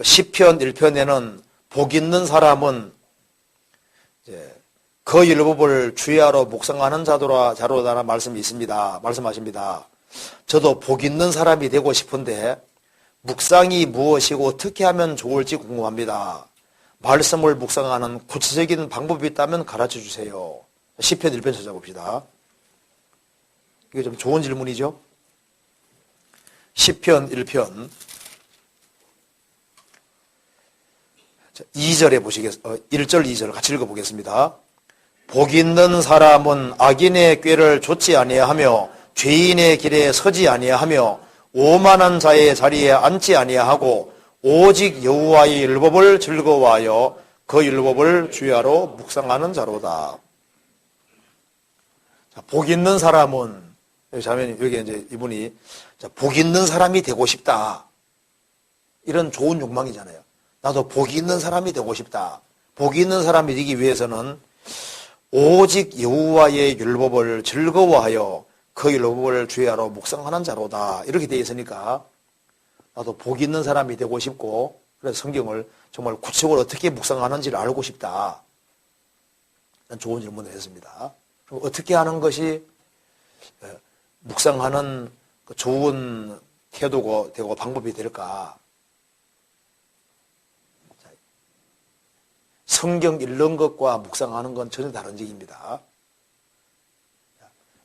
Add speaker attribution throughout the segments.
Speaker 1: 시편 1편에는 복 있는 사람은 그 율법을 주야로 묵상하는 자로다라는 말씀이 있습니다. 말씀하십니다. 저도 복 있는 사람이 되고 싶은데 묵상이 무엇이고 어떻게 하면 좋을지 궁금합니다. 말씀을 묵상하는 구체적인 방법이 있다면 가르쳐 주세요. 시편 1편 찾아봅시다. 이게 좀 좋은 질문이죠. 시편 1편 2절에 1절 2절 같이 읽어보겠습니다. 복 있는 사람은 악인의 꾀를 좇지 아니하며 죄인의 길에 서지 아니하며 오만한 자의 자리에 앉지 아니하고 오직 여호와의 율법을 즐거워하여 그 율법을 주야로 묵상하는 자로다. 자, 복 있는 사람은 여기 이제 이분이 복 있는 사람이 되고 싶다. 이런 좋은 욕망이잖아요. 나도 복이 있는 사람이 되고 싶다. 복이 있는 사람이 되기 위해서는 오직 여호와의 율법을 즐거워하여 그 율법을 주야로 묵상하는 자로다. 이렇게 되어 있으니까 나도 복이 있는 사람이 되고 싶고 그래서 성경을 정말 구체적으로 어떻게 묵상하는지를 알고 싶다. 좋은 질문을 했습니다. 그럼 어떻게 하는 것이 묵상하는 좋은 태도가 되고 방법이 될까? 성경 읽는 것과 묵상하는 건 전혀 다른 얘기입니다.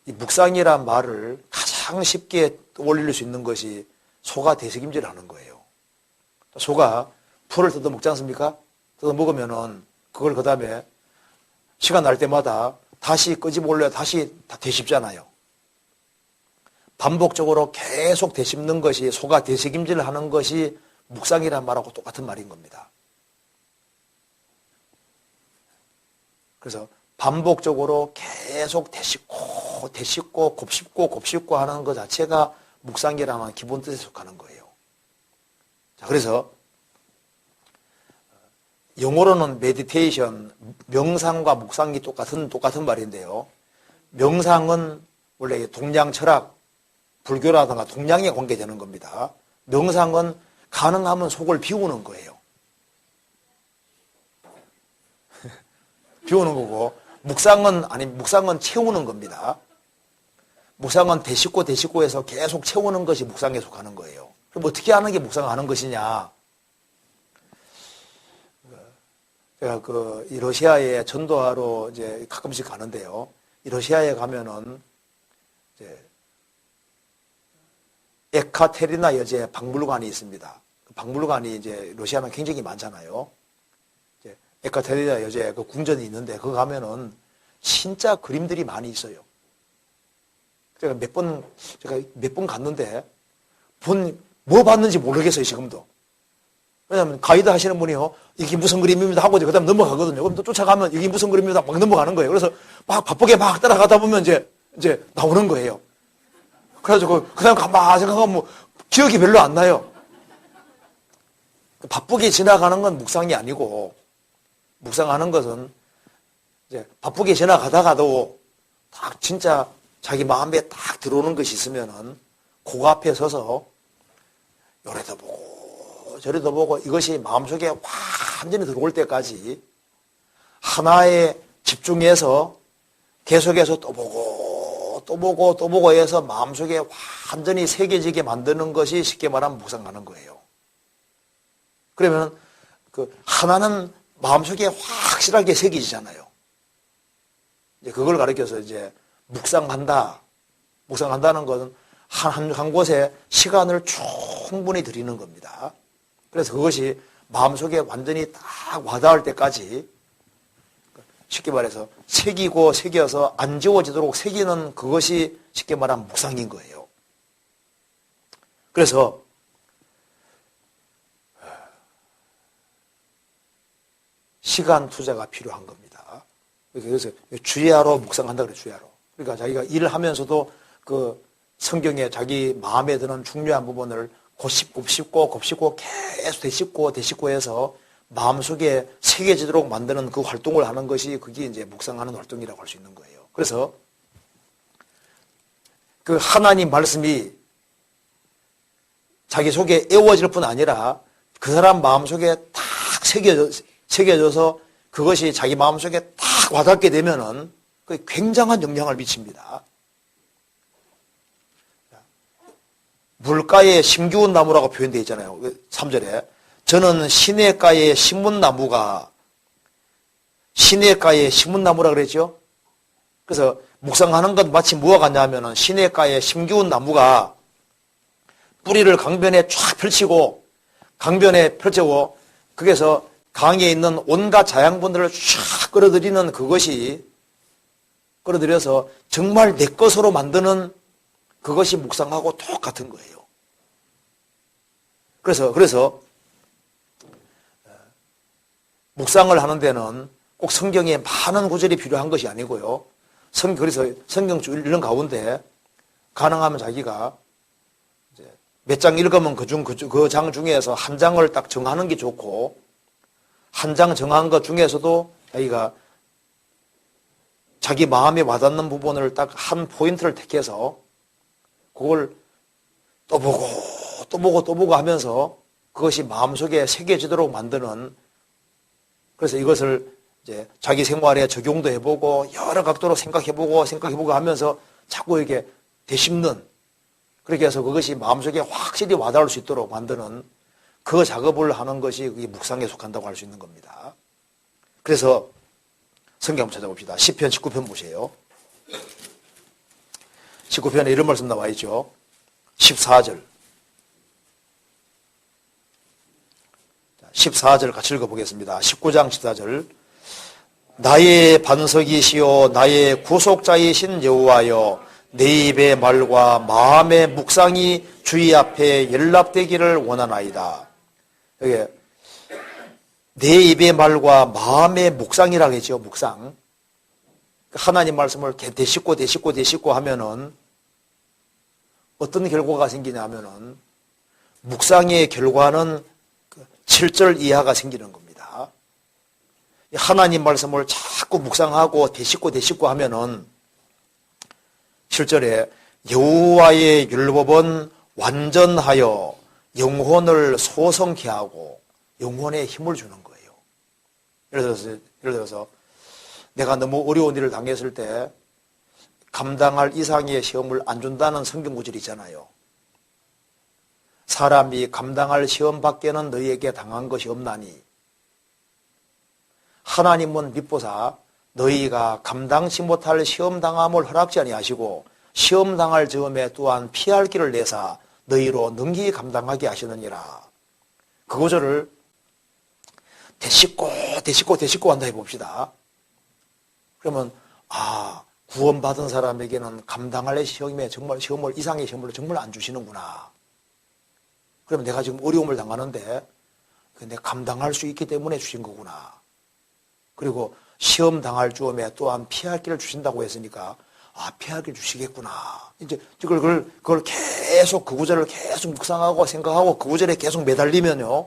Speaker 1: 이 묵상이란 말을 가장 쉽게 올릴 수 있는 것이 소가 되새김질을 하는 거예요. 소가 풀을 뜯어 먹지 않습니까? 뜯어 먹으면은 그걸 그 다음에 시간 날 때마다 다시 끄집어 올려야 다시 다 되씹잖아요. 반복적으로 계속 되씹는 것이 소가 되새김질을 하는 것이 묵상이란 말하고 똑같은 말인 겁니다. 그래서 반복적으로 계속 되씹고 곱씹고 하는 것 자체가 묵상이라는 기본 뜻에 속하는 거예요. 자, 그래서 영어로는 메디테이션, 명상과 묵상이 똑같은 말인데요. 명상은 원래 동양 철학, 불교라든가 동양에 관계되는 겁니다. 명상은 가능하면 속을 비우는 거예요. 비우는 거고, 묵상은 채우는 겁니다. 묵상은 되씹고 해서 계속 채우는 것이 묵상에 속하는 거예요. 그럼 어떻게 하는 게 묵상하는 것이냐? 제가 이 러시아에 전도하러 이제 가끔씩 가는데요. 이 러시아에 가면은 이제 에카테리나 여제 박물관이 있습니다. 그 박물관이 이제 러시아는 굉장히 많잖아요. 에카테리나 여제 그 궁전이 있는데 거기 가면은 진짜 그림들이 많이 있어요. 제가 몇 번 갔는데 뭐 봤는지 모르겠어요, 지금도. 왜냐하면 가이드 하시는 분이요, 이게 무슨 그림입니다 하고 그 다음 넘어가거든요. 그럼 또 쫓아가면 이게 무슨 그림입니다 막 넘어가는 거예요. 그래서 막 바쁘게 막 따라가다 보면 이제 나오는 거예요. 그래가지고 그 다음 가만 생각하면 뭐 기억이 별로 안 나요. 바쁘게 지나가는 건 묵상이 아니고, 묵상하는 것은 이제 바쁘게 지나가다가도 딱 진짜 자기 마음에 딱 들어오는 것이 있으면은 그 앞에 서서 요래도 보고 저래도 보고 이것이 마음속에 완전히 들어올 때까지 하나에 집중해서 계속해서 또 보고 해서 마음속에 완전히 새겨지게 만드는 것이 쉽게 말하면 묵상하는 거예요. 그러면 그 하나는 마음속에 확실하게 새겨지잖아요. 이제 그걸 가리켜서 이제 묵상한다는 것은 한 곳에 시간을 충분히 들이는 겁니다. 그래서 그것이 마음속에 완전히 딱 와닿을 때까지 쉽게 말해서 새겨서 안 지워지도록 새기는 그것이 쉽게 말하면 묵상인 거예요. 그래서 시간 투자가 필요한 겁니다. 그래서 주야로 묵상한다 그래요, 주야로. 그러니까 자기가 일을 하면서도 그 성경에 자기 마음에 드는 중요한 부분을 곱씹고 계속 되씹고 해서 마음속에 새겨지도록 만드는 그 활동을 하는 것이 그게 이제 묵상하는 활동이라고 할 수 있는 거예요. 그래서 그 하나님 말씀이 자기 속에 애워질 뿐 아니라 그 사람 마음속에 딱 새겨져서 그것이 자기 마음속에 딱 와닿게 되면은 그 굉장한 영향을 미칩니다. 물가에 심기운 나무라고 표현되어 있잖아요. 3절에. 저는 시냇가에 신문나무라 그랬죠. 그래서 묵상하는 건 마치 뭐와 같냐면은 시냇가에 심기운 나무가 뿌리를 강변에 쫙 펼치고 강변에 펼치고 거기서 강에 있는 온갖 자양분들을 쫙 끌어들여서 정말 내 것으로 만드는 그것이 묵상하고 똑같은 거예요. 그래서 묵상을 하는 데는 꼭 성경에 많은 구절이 필요한 것이 아니고요. 그래서 성경 읽는 가운데 가능하면 자기가 몇 장 읽으면 그 장 중에서 한 장을 딱 정하는 게 좋고, 한 장 정한 것 중에서도 자기가 자기 마음에 와닿는 부분을 딱 한 포인트를 택해서 그걸 또 보고 하면서 그것이 마음속에 새겨지도록 만드는, 그래서 이것을 이제 자기 생활에 적용도 해보고 여러 각도로 생각해보고 하면서 자꾸 이렇게 되씹는, 그렇게 해서 그것이 마음속에 확실히 와닿을 수 있도록 만드는 그 작업을 하는 것이 그게 묵상에 속한다고 할 수 있는 겁니다. 그래서 성경 한번 찾아봅시다. 시편 19편 보세요. 19편에 이런 말씀 나와 있죠. 14절. 14절 같이 읽어보겠습니다. 19장 14절. 나의 반석이시요 나의 구속자이신 여호와여, 내 입의 말과 마음의 묵상이 주의 앞에 연락되기를 원하나이다. 여기 내 입의 말과 마음의 묵상이라고 했죠. 묵상. 하나님 말씀을 되씹고 하면은 어떤 결과가 생기냐면은 묵상의 결과는 7절 이하가 생기는 겁니다. 하나님 말씀을 자꾸 묵상하고 되씹고 하면은 7절에 여호와의 율법은 완전하여 영혼을 소성케 하고 영혼에 힘을 주는 거예요. 예를 들어서 내가 너무 어려운 일을 당했을 때 감당할 이상의 시험을 안 준다는 성경 구절이 있잖아요. 사람이 감당할 시험 밖에는 너희에게 당한 것이 없나니 하나님은 믿보사 너희가 감당치 못할 시험 당함을 허락지 아니하시고 시험 당할 즈음에 또한 피할 길을 내사 너희로 능히 감당하게 하시느니라. 그 구절을 되씹고 한다 해봅시다. 그러면 구원받은 사람에게는 감당할 시험에 정말 이상의 시험을 정말 안 주시는구나. 그러면 내가 지금 어려움을 당하는데 내가 감당할 수 있기 때문에 주신 거구나. 그리고 시험 당할 즈음에 또한 피할 길을 주신다고 했으니까 피할 길 주시겠구나. 이제 그걸 계속 그 구절을 계속 묵상하고 생각하고 그 구절에 계속 매달리면은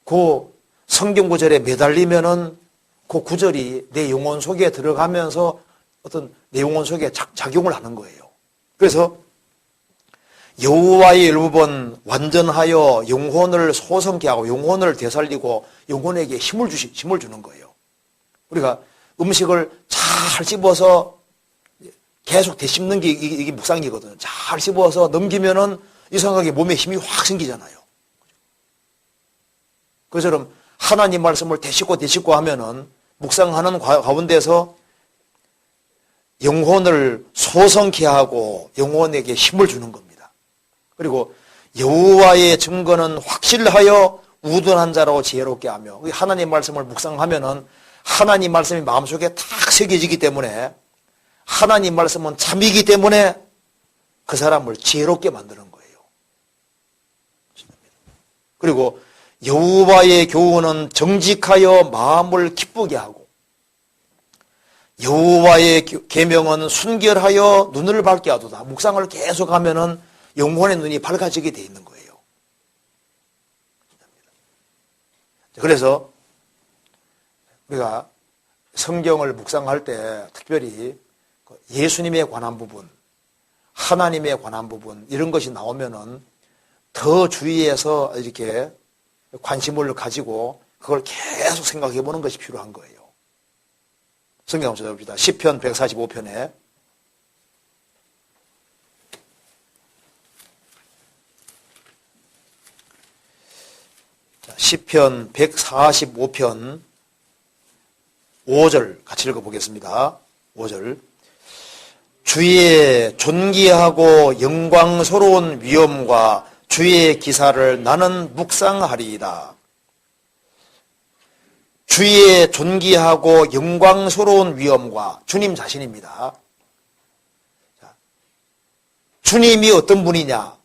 Speaker 1: 그 성경 구절에 매달리면은 그 구절이 내 영혼 속에 들어가면서 어떤 내 영혼 속에 작용을 하는 거예요. 그래서 여호와의 율법은 완전하여 영혼을 소성케 하고 영혼을 되살리고 영혼에게 힘을 주는 거예요. 우리가 음식을 잘 씹어서 계속 되씹는 게 이게 묵상이거든요. 잘 씹어서 넘기면은 이상하게 몸에 힘이 확 생기잖아요. 그처럼 하나님 말씀을 되씹고 하면은 묵상하는 가운데서 영혼을 소성케 하고 영혼에게 힘을 주는 겁니다. 그리고 여호와의 증거는 확실하여 우둔한 자로 지혜롭게 하며, 하나님 말씀을 묵상하면은 하나님 말씀이 마음속에 탁 새겨지기 때문에 하나님 말씀은 참이기 때문에 그 사람을 지혜롭게 만드는 거예요. 그리고 여호와의 교훈은 정직하여 마음을 기쁘게 하고 여호와의 계명은 순결하여 눈을 밝게 하도다. 묵상을 계속하면은 영혼의 눈이 밝아지게 돼 있는 거예요. 그래서 우리가 성경을 묵상할 때 특별히 예수님에 관한 부분, 하나님에 관한 부분 이런 것이 나오면은 더 주위에서 이렇게 관심을 가지고 그걸 계속 생각해 보는 것이 필요한 거예요. 성경 한번 찾아봅시다. 시편 145편에 시편 145편 5절 같이 읽어보겠습니다. 5절. 주의 존귀하고 영광스러운 위엄과 주의 기사를 나는 묵상하리이다. 주의 존귀하고 영광스러운 위엄과 주님 자신입니다. 주님이 어떤 분이냐?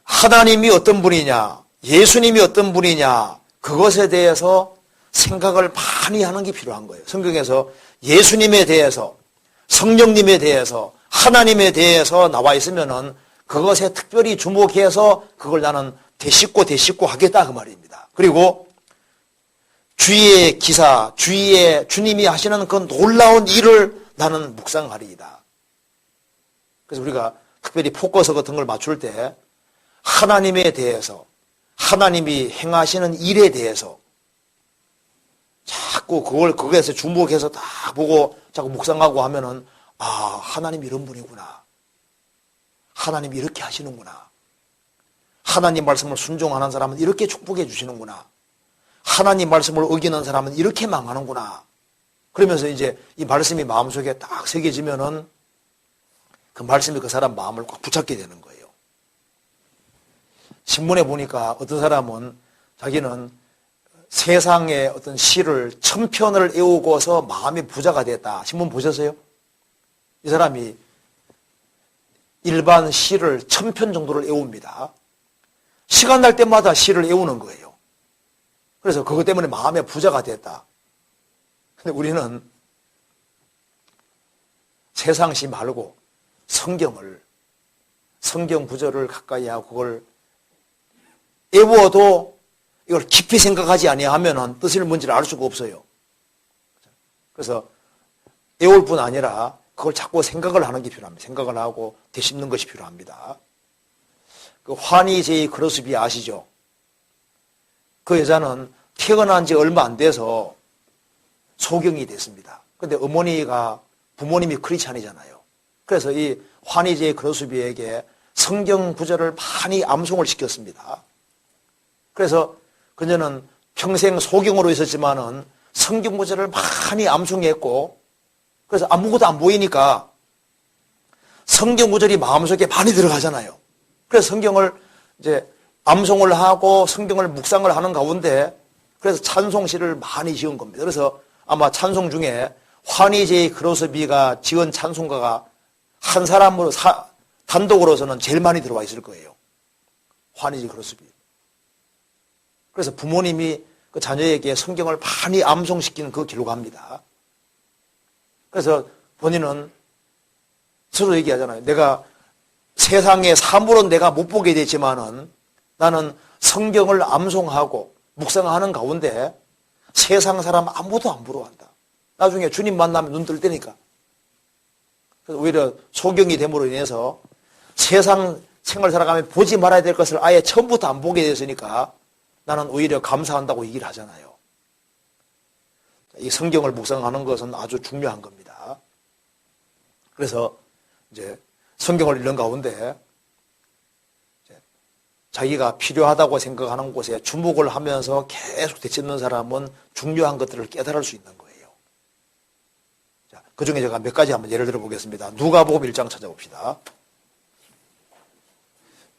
Speaker 1: 하나님이 어떤 분이냐? 예수님이 어떤 분이냐? 그것에 대해서 생각을 많이 하는 게 필요한 거예요. 성경에서 예수님에 대해서, 성령님에 대해서, 하나님에 대해서 나와 있으면은 그것에 특별히 주목해서 그걸 나는 되씹고 하겠다 그 말입니다. 그리고 주의 기사, 주님이 하시는 그 놀라운 일을 나는 묵상하리이다. 그래서 우리가 특별히 포커스 같은 걸 맞출 때 하나님에 대해서, 하나님이 행하시는 일에 대해서 자꾸 거기에서 주목해서 다 보고 자꾸 묵상하고 하면은, 아, 하나님이 이런 분이구나. 하나님이 이렇게 하시는구나. 하나님 말씀을 순종하는 사람은 이렇게 축복해 주시는구나. 하나님 말씀을 어기는 사람은 이렇게 망하는구나. 그러면서 이제 이 말씀이 마음속에 딱 새겨지면은 그 말씀이 그 사람 마음을 꽉 붙잡게 되는 거예요. 신문에 보니까 어떤 사람은 자기는 세상의 어떤 시를 1000편을 외우고서 마음이 부자가 됐다. 신문 보셨어요? 이 사람이 일반 시를 1000편 정도를 외웁니다. 시간 날 때마다 시를 외우는 거예요. 그래서 그것 때문에 마음의 부자가 됐다. 근데 우리는 세상 시 말고 성경 구절을 가까이 하고 그걸 외워도 이걸 깊이 생각하지 아니하면 뜻을 뭔지를 알 수가 없어요. 그래서 외울 뿐 아니라 그걸 자꾸 생각을 하는 게 필요합니다. 생각을 하고 되씹는 것이 필요합니다. 그 환희 제이 크로스비 아시죠? 그 여자는 태어난 지 얼마 안 돼서 소경이 됐습니다. 그런데 부모님이 크리스찬이잖아요. 그래서 이 환희 제이 크로스비에게 성경 구절을 많이 암송을 시켰습니다. 그래서 그녀는 평생 소경으로 있었지만은 성경 구절을 많이 암송했고, 그래서 아무것도 안 보이니까 성경 구절이 마음속에 많이 들어가잖아요. 그래서 성경을 이제 암송을 하고 성경을 묵상을 하는 가운데 그래서 찬송시를 많이 지은 겁니다. 그래서 아마 찬송 중에 환희 제이 크로스비가 지은 찬송가가 한 사람으로 단독으로서는 제일 많이 들어와 있을 거예요. 환희 제이 크로스비. 그래서 부모님이 그 자녀에게 성경을 많이 암송시킨 그 기록합니다. 그래서 본인은 서로 얘기하잖아요. 내가 세상에 사물은 내가 못 보게 됐지만은 나는 성경을 암송하고 묵상하는 가운데 세상 사람 아무도 안 부러워한다. 나중에 주님 만나면 눈 뜰 때니까. 그래서 오히려 소경이 됨으로 인해서 세상 생활 살아가면 보지 말아야 될 것을 아예 처음부터 안 보게 됐으니까 나는 오히려 감사한다고 얘기를 하잖아요. 이 성경을 묵상하는 것은 아주 중요한 겁니다. 그래서 이제 성경을 읽는 가운데 자기가 필요하다고 생각하는 곳에 주목을 하면서 계속 되짚는 사람은 중요한 것들을 깨달을 수 있는 거예요. 자, 그 중에 제가 몇 가지 한번 예를 들어 보겠습니다. 누가복음 1장 찾아봅시다.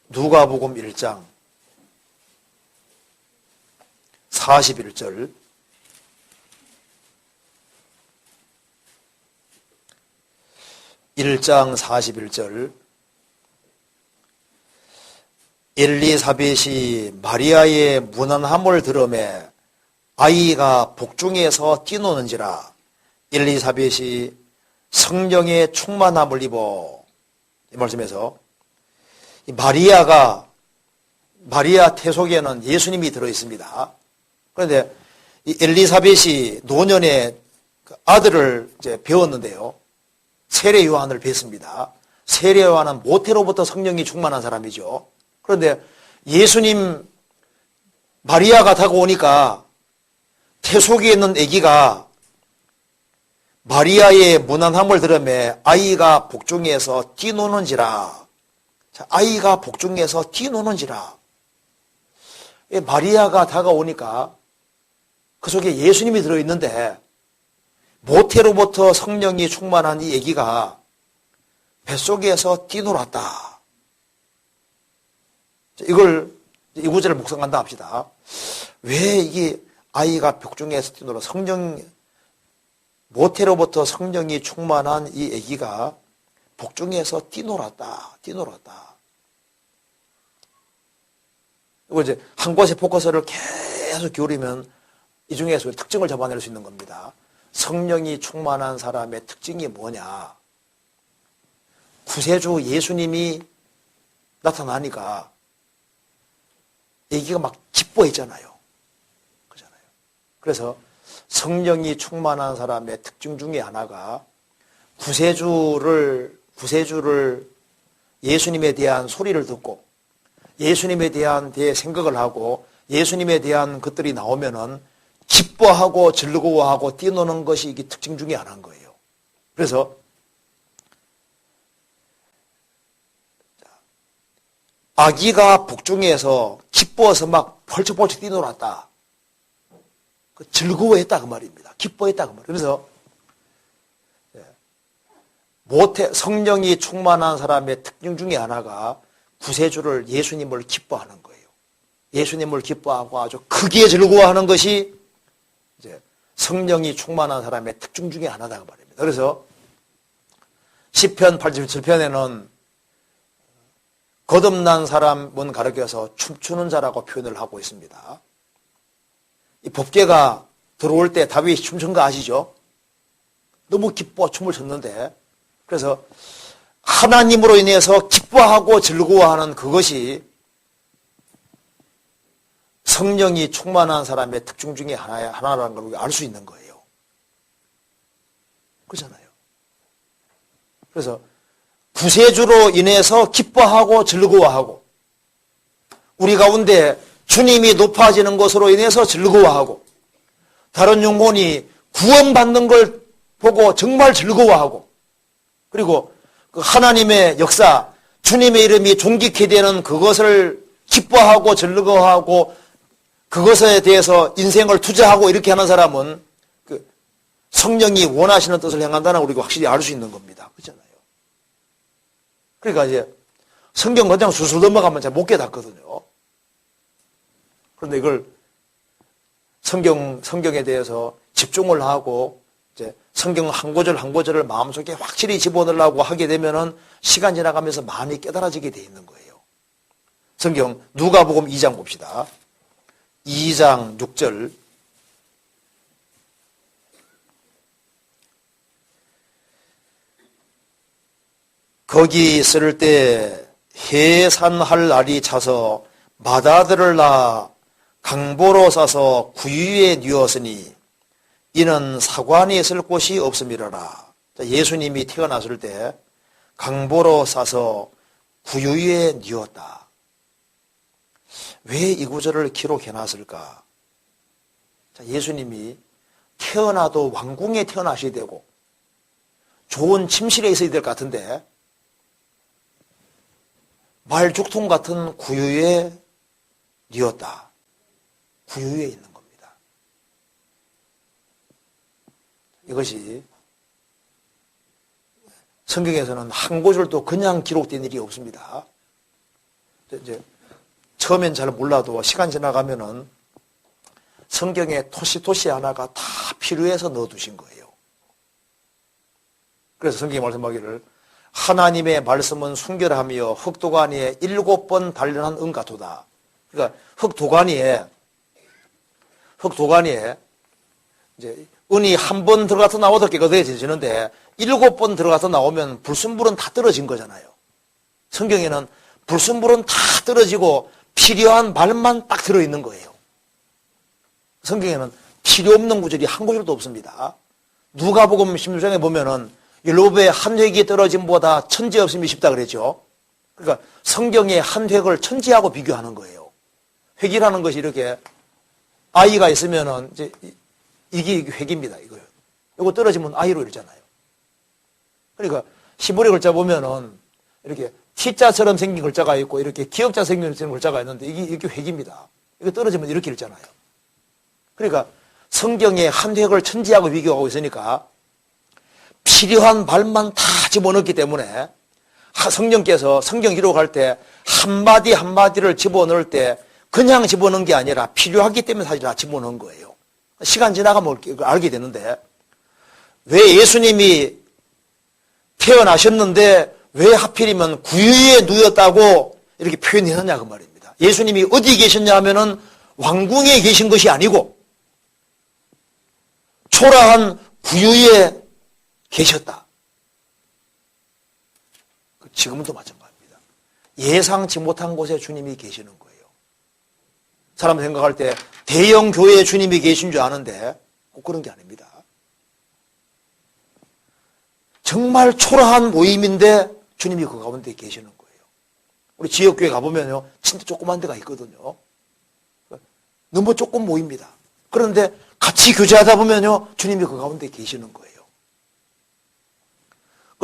Speaker 1: 누가복음 1장 41절. (1장 41절) 엘리사벳이 마리아의 무난함을 들으매 아이가 복중에서 뛰노는지라 엘리사벳이 성령의 충만함을 입어. 이 말씀에서 이 마리아 태 속에는 예수님이 들어있습니다. 그런데 이 엘리사벳이 노년에 아들을 이제 배웠는데요. 세례 요한을 뵀습니다. 세례 요한은 모태로부터 성령이 충만한 사람이죠. 그런데 예수님 마리아가 다가오니까 태속에 있는 아기가 마리아의 무난함을 들으며 아이가 복중에서 뛰노는지라. 자, 아이가 복중에서 뛰노는지라. 마리아가 다가오니까 그 속에 예수님이 들어있는데 모태로부터 성령이 충만한 이 아기가 뱃속에서 뛰놀았다. 이걸 이 구절을 묵상한다 합시다. 왜 이게 아이가 복중에서 뛰놀아 모태로부터 성령이 충만한 이 아기가 복중에서 뛰놀았다. 이거 이제 한 곳에 포커스를 계속 기울이면 이 중에서 특징을 잡아낼 수 있는 겁니다. 성령이 충만한 사람의 특징이 뭐냐? 구세주 예수님이 나타나니까 아기가 막 기뻐했잖아요. 그잖아요. 그래서 성령이 충만한 사람의 특징 중에 하나가 구세주를 예수님에 대한 소리를 듣고 예수님에 대한 생각을 하고 예수님에 대한 것들이 나오면은 기뻐하고 즐거워하고 뛰노는 것이 이게 특징 중에 하나인 거예요. 그래서 아기가 복중에서 기뻐서 막 펄쩍펄쩍 뛰놀았다. 즐거워했다 그 말입니다. 기뻐했다 그 말이에요. 그래서 성령이 충만한 사람의 특징 중에 하나가 구세주를 예수님을 기뻐하는 거예요. 예수님을 기뻐하고 아주 크게 즐거워하는 것이 이제 성령이 충만한 사람의 특징 중에 하나다 그 말입니다. 그래서 시편 87편에는 거듭난 사람은 가르쳐서 춤추는 자라고 표현을 하고 있습니다. 이 법궤가 들어올 때 다윗이 춤춘 거 아시죠? 너무 기뻐 춤을 췄는데 그래서 하나님으로 인해서 기뻐하고 즐거워하는 그것이 성령이 충만한 사람의 특징 중에 하나라는 걸 우리가 알 수 있는 거예요. 그렇잖아요. 그래서 구세주로 인해서 기뻐하고 즐거워하고 우리 가운데 주님이 높아지는 것으로 인해서 즐거워하고 다른 영혼이 구원받는 걸 보고 정말 즐거워하고 그리고 그 하나님의 역사, 주님의 이름이 존귀케 되는 그것을 기뻐하고 즐거워하고 그것에 대해서 인생을 투자하고 이렇게 하는 사람은 그 성령이 원하시는 뜻을 행한다는 걸 우리가 확실히 알 수 있는 겁니다. 그렇잖아요. 그러니까 이제 성경 그냥 술술 넘어가면 잘 못 깨닫거든요. 그런데 이걸 성경에 대해서 집중을 하고 이제 성경 한 구절 한 구절을 마음속에 확실히 집어넣으려고 하게 되면은 시간 지나가면서 많이 깨달아지게 돼 있는 거예요. 성경 누가복음 2장 봅시다. 2장 6절. 거기 있을 때 해산할 날이 차서 마다들을 낳아 강보로 싸서 구유에 뉘었으니 이는 사관이 있을 곳이 없음이라라. 예수님이 태어났을 때 강보로 싸서 구유에 뉘었다. 왜 이 구절을 기록해놨을까? 예수님이 태어나도 왕궁에 태어나셔야 되고 좋은 침실에 있어야 될 것 같은데 말죽통 같은 구유에 뉘었다. 구유에 있는 겁니다. 이것이 성경에서는 한 구절도 그냥 기록된 일이 없습니다. 이제 처음엔 잘 몰라도 시간 지나가면은 성경에 토시 하나가 다 필요해서 넣어두신 거예요. 그래서 성경이 말씀하기를 하나님의 말씀은 순결하며 흙도가니에 7번 단련한 은 같도다. 그러니까 흙도가니에 이제 은이 한 번 들어가서 나오도 깨끗해지는데 7번 들어가서 나오면 불순물은 다 떨어진 거잖아요. 성경에는 불순물은 다 떨어지고 필요한 말만 딱 들어있는 거예요. 성경에는 필요 없는 구절이 한 구절도 없습니다. 누가복음 16장에 보면은 율법의 한 획이 떨어짐보다 천재 없음이 쉽다 그랬죠. 그러니까 성경의 한 획을 천지하고 비교하는 거예요. 획이라는 것이 이렇게 아이가 있으면은 이제 이게 획입니다. 이거요. 이거 떨어지면 아이로 읽잖아요. 그러니까 히브리 글자 보면은 이렇게 T자처럼 생긴 글자가 있고 이렇게 기역자 생긴 글자가 있는데 이게 획입니다. 이거 떨어지면 이렇게 읽잖아요. 그러니까 성경의 한 획을 천지하고 비교하고 있으니까 필요한 말만 다 집어넣기 때문에 성령께서 성경 기록할 때 한마디 한마디를 집어넣을 때 그냥 집어넣은 게 아니라 필요하기 때문에 사실 다 집어넣은 거예요. 시간 지나가면 알게 되는데 왜 예수님이 태어나셨는데 왜 하필이면 구유에 누웠다고 이렇게 표현했느냐 그 말입니다. 예수님이 어디 계셨냐 하면은 왕궁에 계신 것이 아니고 초라한 구유에 계셨다. 지금도 마찬가지입니다. 예상치 못한 곳에 주님이 계시는 거예요. 사람 생각할 때 대형 교회에 주님이 계신 줄 아는데 꼭 그런 게 아닙니다. 정말 초라한 모임인데 주님이 그 가운데 계시는 거예요. 우리 지역교회 가보면요, 진짜 조그만 데가 있거든요. 너무 조금 모입니다. 그런데 같이 교제하다 보면요, 주님이 그 가운데 계시는 거예요.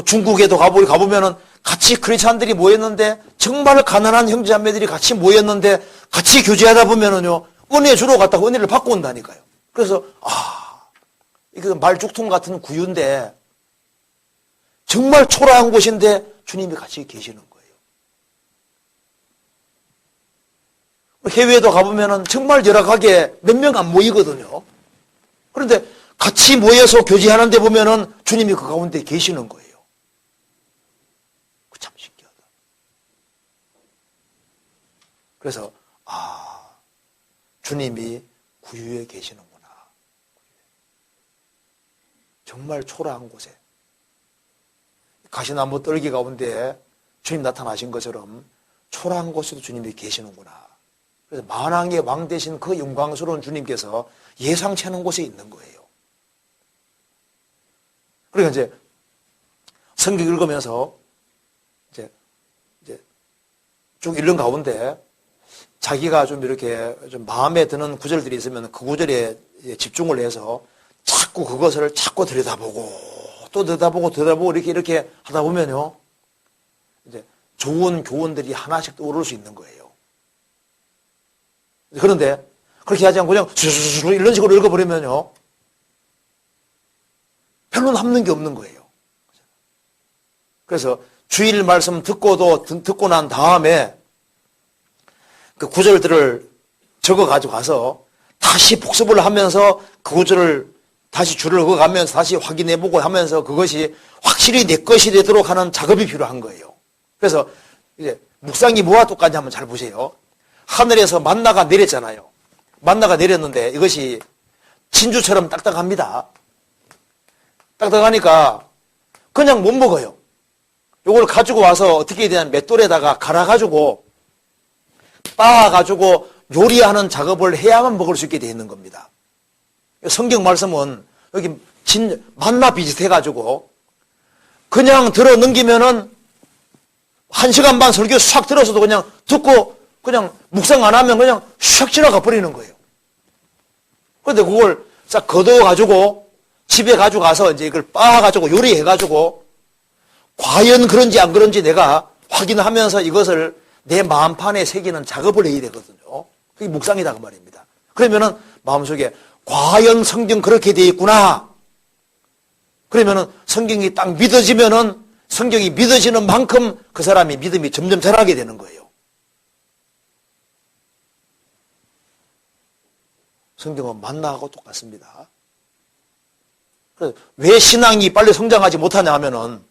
Speaker 1: 중국에도 가보면은 같이 크리스찬들이 모였는데 정말 가난한 형제자매들이 같이 모였는데 같이 교제하다 보면은요, 은혜 주러 갔다가 은혜를 받고 온다니까요. 그래서 이거 말죽통 같은 구유인데 정말 초라한 곳인데 주님이 같이 계시는 거예요. 해외에도 가보면은 정말 열악하게 몇 명 안 모이거든요. 그런데 같이 모여서 교제하는 데 보면은 주님이 그 가운데 계시는 거예요. 참 신기하다. 그래서 주님이 구유에 계시는구나. 정말 초라한 곳에 가시나무 떨기 가운데 주님 나타나신 것처럼 초라한 곳에도 주님이 계시는구나. 그래서 만왕의 왕 되신 그 영광스러운 주님께서 예상치 않은 곳에 있는 거예요. 그러니까 이제 성경 읽으면서 이제 쭉 읽는 가운데 자기가 좀 이렇게 좀 마음에 드는 구절들이 있으면 그 구절에 집중을 해서 자꾸 그것을 자꾸 들여다보고 또 들여다보고 이렇게 하다 보면요, 이제 좋은 교훈들이 하나씩 떠오를 수 있는 거예요. 그런데 그렇게 하지 않고 그냥 수수수 이런 식으로 읽어버리면요, 별로 남는 게 없는 거예요. 그래서 주일 말씀 듣고 난 다음에 그 구절들을 적어 가지고 가서 다시 복습을 하면서 그 구절을 다시 줄을 그어가면서 다시 확인해보고 하면서 그것이 확실히 내 것이 되도록 하는 작업이 필요한 거예요. 그래서 이제 묵상이 뭐와 똑같냐 한번 잘 보세요. 하늘에서 만나가 내렸잖아요. 만나가 내렸는데 이것이 진주처럼 딱딱합니다. 딱딱하니까 그냥 못 먹어요. 이걸 가지고 와서 어떻게 해야 되냐면 맷돌에다가 갈아가지고 빻아가지고 요리하는 작업을 해야만 먹을 수 있게 되어 있는 겁니다. 성경 말씀은 여기 만나 비슷해가지고 그냥 들어 넘기면은 1시간 반 설교 싹 들어서도 그냥 듣고 그냥 묵상 안 하면 그냥 샥 지나가 버리는 거예요. 그런데 그걸 싹 걷어가지고 집에 가지고 가서 이제 이걸 빻아가지고 요리해가지고 과연 그런지 안 그런지 내가 확인하면서 이것을 내 마음판에 새기는 작업을 해야 되거든요. 그게 묵상이다 그 말입니다. 그러면은 마음속에 과연 성경 그렇게 되어 있구나. 그러면은 성경이 딱 믿어지면은 성경이 믿어지는 만큼 그 사람이 믿음이 점점 자라게 되는 거예요. 성경은 만나하고 똑같습니다. 그래서 왜 신앙이 빨리 성장하지 못하냐 하면은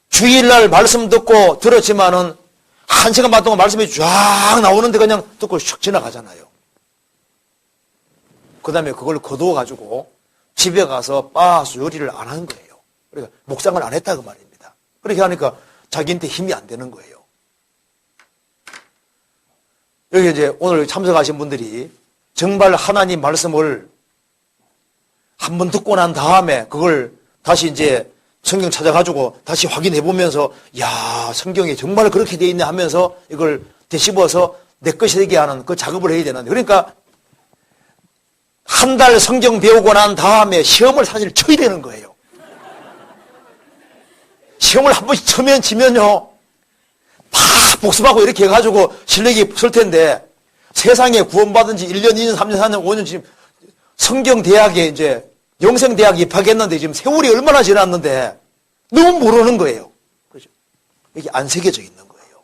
Speaker 1: 주일날 말씀 듣고 들었지만은 1시간 반 동안 말씀이 쫙 나오는데 그냥 듣고 슉 지나가잖아요. 그 다음에 그걸 거두어가지고 집에 가서 빻아서 요리를 안 하는 거예요. 그러니까 묵상을 안 했다 그 말입니다. 그렇게 하니까 자기한테 힘이 안 되는 거예요. 여기 이제 오늘 참석하신 분들이 정말 하나님 말씀을 한번 듣고 난 다음에 그걸 다시 이제 성경 찾아가지고 다시 확인해 보면서 야, 성경에 정말 그렇게 돼 있네 하면서 이걸 되씹어서 내 것이 되게 하는 그 작업을 해야 되는데, 그러니까 한 달 성경 배우고 난 다음에 시험을 사실 쳐야 되는 거예요. 시험을 한 번씩 치면요 다 복습하고 이렇게 해가지고 실력이 쓸 텐데, 세상에 구원받은 지 1년, 2년, 3년, 4년, 5년 지금 성경대학에 이제 영생대학 입학했는데 지금 세월이 얼마나 지났는데 너무 모르는 거예요. 그렇죠? 이게 안 새겨져 있는 거예요.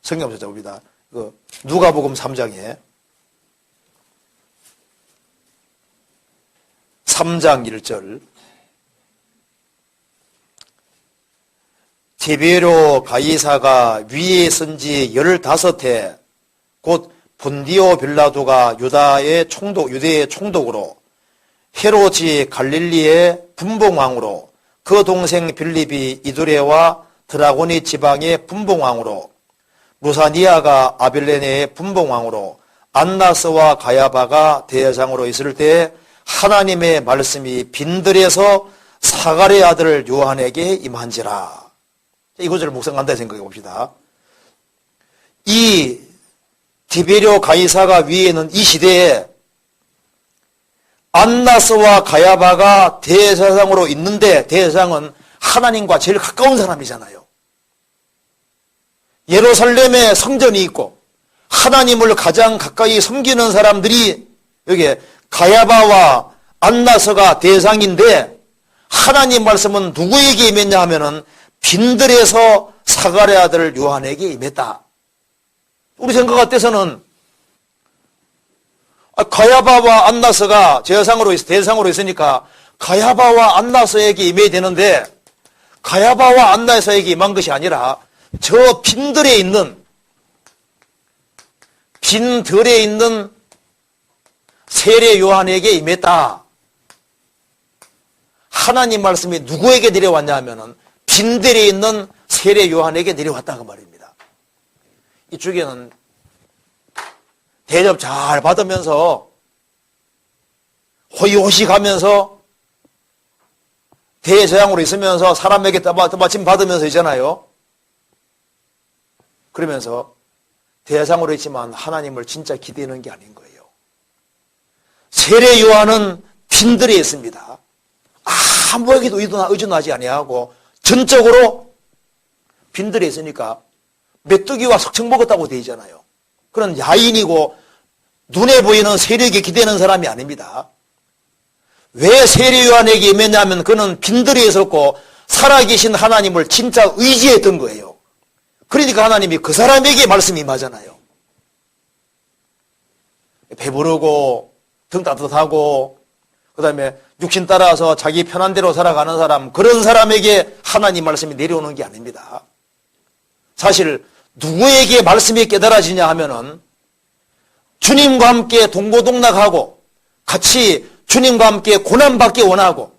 Speaker 1: 성경 한번 찾아봅니다. 누가복음 3장에 3장 1절 티베리오 가이사가 위에 쓴 지 15해 곧 본디오 빌라도가 유대의 총독으로 헤롯이 갈릴리의 분봉왕으로 그 동생 빌립이 이두레와 드라고니 지방의 분봉왕으로 루사니아가 아빌레네의 분봉왕으로 안나스와 가야바가 대제사장으로 있을 때 하나님의 말씀이 빈들에서 사가랴 아들 요한에게 임한지라. 이 구절을 묵상한다 생각해 봅시다. 이 디베리오 가이사가 위에 있는 이 시대에 안나스와 가야바가 대제사장으로 있는데, 대제사장은 하나님과 제일 가까운 사람이잖아요. 예루살렘에 성전이 있고 하나님을 가장 가까이 섬기는 사람들이 여기에 가야바와 안나스가 대상인데, 하나님 말씀은 누구에게 임했냐 하면은 빈들에서 사가랴 아들 요한에게 임했다. 우리 생각 같아서는 가야바와 안나스가 대상으로 있으니까 가야바와 안나스에게 임해야 되는데, 가야바와 안나스에게 임한 것이 아니라 저 빈들에 있는 세례 요한에게 임했다. 하나님 말씀이 누구에게 내려왔냐 하면은 빈들에 있는 세례 요한에게 내려왔다 그 말입니다. 이쪽에는 대접 잘 받으면서 호의호식 하면서 대제사장으로 있으면서 사람에게 떠받침 받으면서 있잖아요. 그러면서 대제사장으로 있지만 하나님을 진짜 기대는 게 아닌 거예요. 세례 요한은 빈들에 있습니다. 아무에게도 의존하지 아니하고 전적으로 빈들에 있으니까 메뚜기와 석청 먹었다고 되어 있잖아요. 그런 야인이고 눈에 보이는 세력에 기대는 사람이 아닙니다. 왜 세례 요한에게 임했냐면 그는 빈들에 있었고 살아계신 하나님을 진짜 의지했던 거예요. 그러니까 하나님이 그 사람에게 말씀이 임하잖아요. 배부르고 등 따뜻하고 그 다음에 육신 따라서 자기 편한 대로 살아가는 사람, 그런 사람에게 하나님 말씀이 내려오는 게 아닙니다. 사실 누구에게 말씀이 깨달아지냐 하면은 주님과 함께 동고동락하고 같이 주님과 함께 고난받기 원하고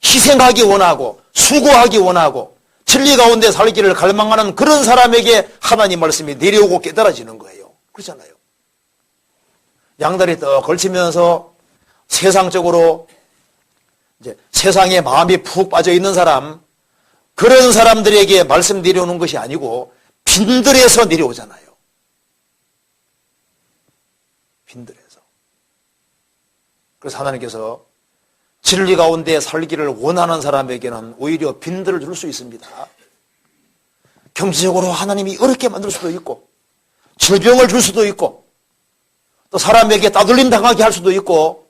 Speaker 1: 희생하기 원하고 수고하기 원하고 진리 가운데 살기를 갈망하는 그런 사람에게 하나님 말씀이 내려오고 깨달아지는 거예요. 그렇잖아요. 양다리 떡 걸치면서 세상적으로 이제 세상에 마음이 푹 빠져 있는 사람, 그런 사람들에게 말씀 내려오는 것이 아니고 빈들에서 내려오잖아요. 빈들에서. 그래서 하나님께서 진리 가운데 살기를 원하는 사람에게는 오히려 빈들을 줄 수 있습니다. 경제적으로 하나님이 어렵게 만들 수도 있고 질병을 줄 수도 있고 또 사람에게 따돌림 당하게 할 수도 있고,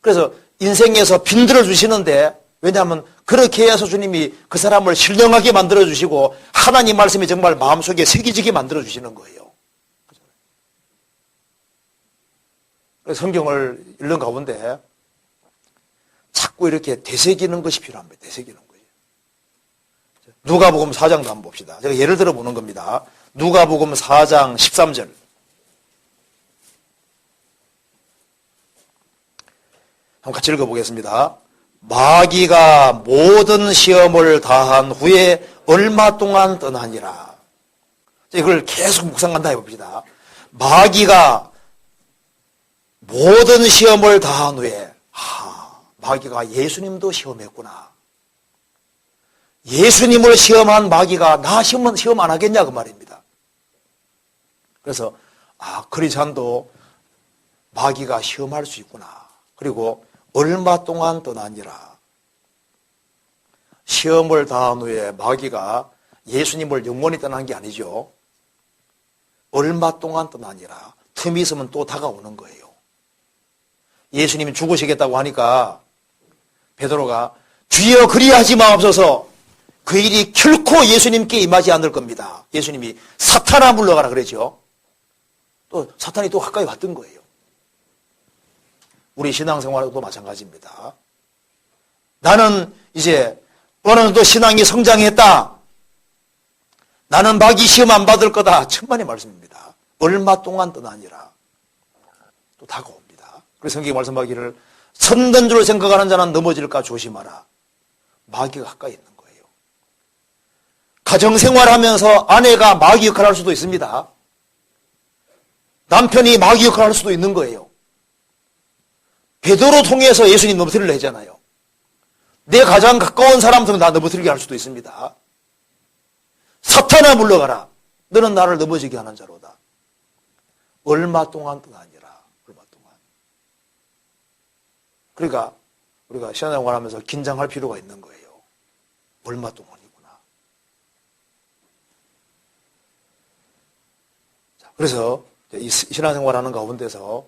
Speaker 1: 그래서 인생에서 빈들을 주시는데, 왜냐하면 그렇게 해서 주님이 그 사람을 신령하게 만들어주시고 하나님 말씀이 정말 마음속에 새겨지게 만들어주시는 거예요. 그래서 성경을 읽는 가운데 자꾸 이렇게 되새기는 것이 필요합니다. 되새기는 거예요. 누가복음 4장도 한번 봅시다. 제가 예를 들어 보는 겁니다. 누가복음 4장 13절. 한번 같이 읽어보겠습니다. 마귀가 모든 시험을 다한 후에 얼마 동안 떠나니라. 이걸 계속 묵상한다 해봅시다. 마귀가 모든 시험을 다한 후에, 마귀가 예수님도 시험했구나. 예수님을 시험한 마귀가 나 시험 안 하겠냐 그 말입니다. 그래서 크리스찬도 마귀가 시험할 수 있구나. 그리고 얼마 동안 떠나니라. 시험을 다한 후에 마귀가 예수님을 영원히 떠난 게 아니죠. 얼마 동안 떠나니라. 틈이 있으면 또 다가오는 거예요. 예수님이 죽으시겠다고 하니까 베드로가 주여 그리하지 마옵소서. 그 일이 결코 예수님께 임하지 않을 겁니다. 예수님이 사탄아 물러가라 그랬죠. 또 사탄이 또 가까이 왔던 거예요. 우리 신앙생활도 마찬가지입니다. 나는 이제 어느 정도 신앙이 성장했다. 나는 마귀 시험 안 받을 거다. 천만의 말씀입니다. 얼마 동안 떠나니라. 또 다가옵니다. 그래서 성경이 말씀하기를 선던 줄 생각하는 자는 넘어질까 조심하라. 마귀가 가까이 있는 거예요. 가정생활하면서 아내가 마귀 역할을 할 수도 있습니다. 남편이 마귀 역할을 할 수도 있는 거예요. 베드로 통해서 예수님 넘어뜨리려 했잖아요. 내 가장 가까운 사람들은 나 넘어뜨리게 할 수도 있습니다. 사탄아 물러가라. 너는 나를 넘어지게 하는 자로다. 얼마 동안 떠나니라. 얼마 동안. 그러니까 우리가 신앙생활 하면서 긴장할 필요가 있는 거예요. 얼마 동안이구나. 그래서 이 신앙생활 하는 가운데서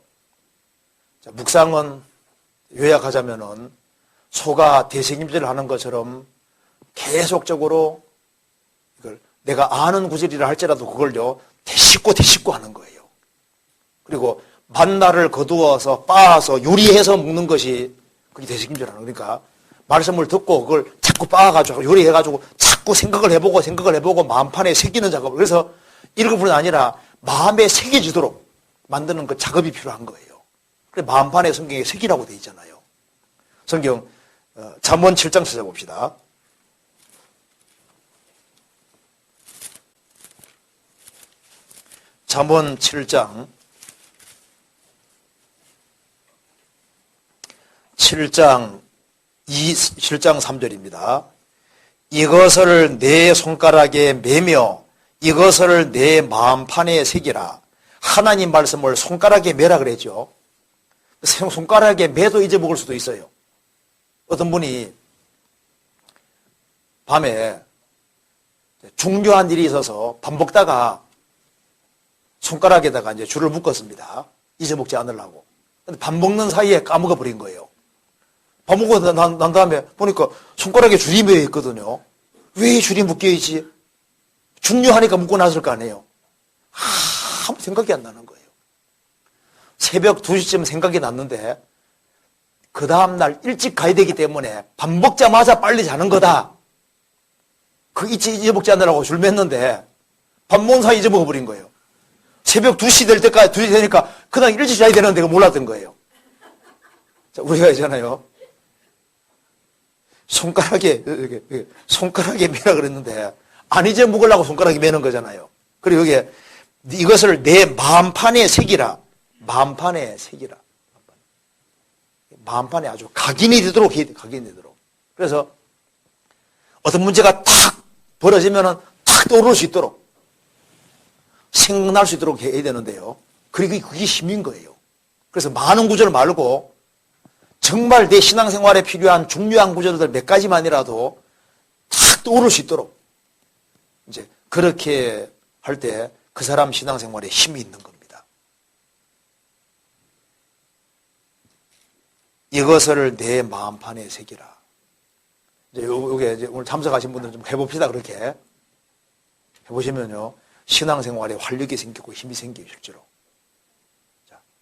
Speaker 1: 묵상은 요약하자면은 소가 대책임질을 하는 것처럼 계속적으로 이걸 내가 아는 구절이라 할지라도 그걸요 되씹고 하는 거예요. 그리고 만나를 거두어서 빻아서 요리해서 먹는 것이 그게 대책임질하는 그러니까 말씀을 듣고 그걸 자꾸 빻아가지고 요리해가지고 자꾸 생각을 해보고 마음판에 새기는 작업. 그래서 이런 것뿐 아니라 마음에 새겨지도록 만드는 그 작업이 필요한 거예요. 그래 마음판에 성경에 새기라고 돼 있잖아요. 성경 잠언 7장 찾아봅시다. 잠언 7장 3절입니다. 이것을 내 손가락에 매며 이것을 내 마음판에 새기라. 하나님 말씀을 손가락에 매라 그랬죠. 손가락에 매도 잊어먹을 수도 있어요. 어떤 분이 밤에 중요한 일이 있어서 밥 먹다가 손가락에다가 이제 줄을 묶었습니다. 잊어먹지 않으려고. 근데 밥 먹는 사이에 까먹어 버린 거예요. 밥 먹고 난 다음에 보니까 손가락에 줄이 매여 있거든요. 왜 줄이 묶여 있지? 중요하니까 묶고 났을 거 아니에요. 아무 생각이 안 나는 거예요. 새벽 2시쯤 생각이 났는데 그 다음날 일찍 가야 되기 때문에 밥 먹자마자 빨리 자는 거다. 그 잊어먹지 않으라고 줄 맸는데 밥 먹는 사이 잊어먹어 버린 거예요. 새벽 2시 될 때까지 2시 되니까 그날 일찍 자야 되는데 그거 몰랐던 거예요. 자, 우리가 있잖아요. 손가락에 매라 그랬는데 안 잊어먹으려고 손가락에 매는 거잖아요. 그리고 여기에 이것을 내 마음판에 새기라. 마음판에 새기라. 마음판에 아주 각인이 되도록 해야 돼. 각인이 되도록. 그래서 어떤 문제가 탁 벌어지면은 탁 떠오를 수 있도록 생각날 수 있도록 해야 되는데요. 그게 힘인 거예요. 그래서 많은 구절 말고 정말 내 신앙생활에 필요한 중요한 구절들 몇 가지만이라도 탁 떠오를 수 있도록 이제 그렇게 할 때 그 사람 신앙생활에 힘이 있는 겁니다. 이것을 내 마음판에 새기라. 이제 요게 이제 오늘 참석하신 분들 좀 해봅시다. 그렇게 해보시면요 신앙생활에 활력이 생기고 힘이 생겨요 실제로.